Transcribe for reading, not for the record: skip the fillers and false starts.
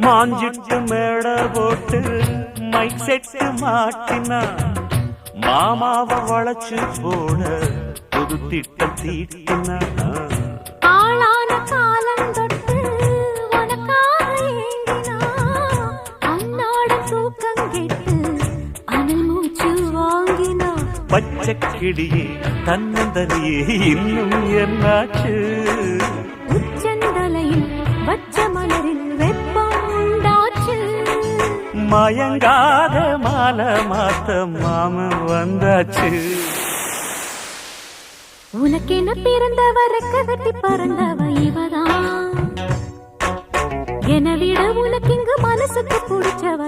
மாஞ்சிட்டு மேட போட்டு mic set மாட்டினா மாமாவ வளைச்சு போட புது திட்டம் தீட்டினா ஆளான காலம் தொட்டு உனக்காக ஏங்கினா அன்னாட தூக்கம் கெட்டு அனல் மூச்சு வாங்கினா பச்சை கிளியே தன்னந்தனியே இன்னும் என்னாச்சு உச்சந்தலையில் வச்ச மலரில் வெப்பம் உண்டாச்சு மயங்காத மாலை மாத்த மாமன் வந்தாச்சு உனக்கென பிறந்தவ ரெக்க கட்டி பறந்தவ இவதான் என விட உனக்கு இங்கு மனசுக்கு பிடிச்சவ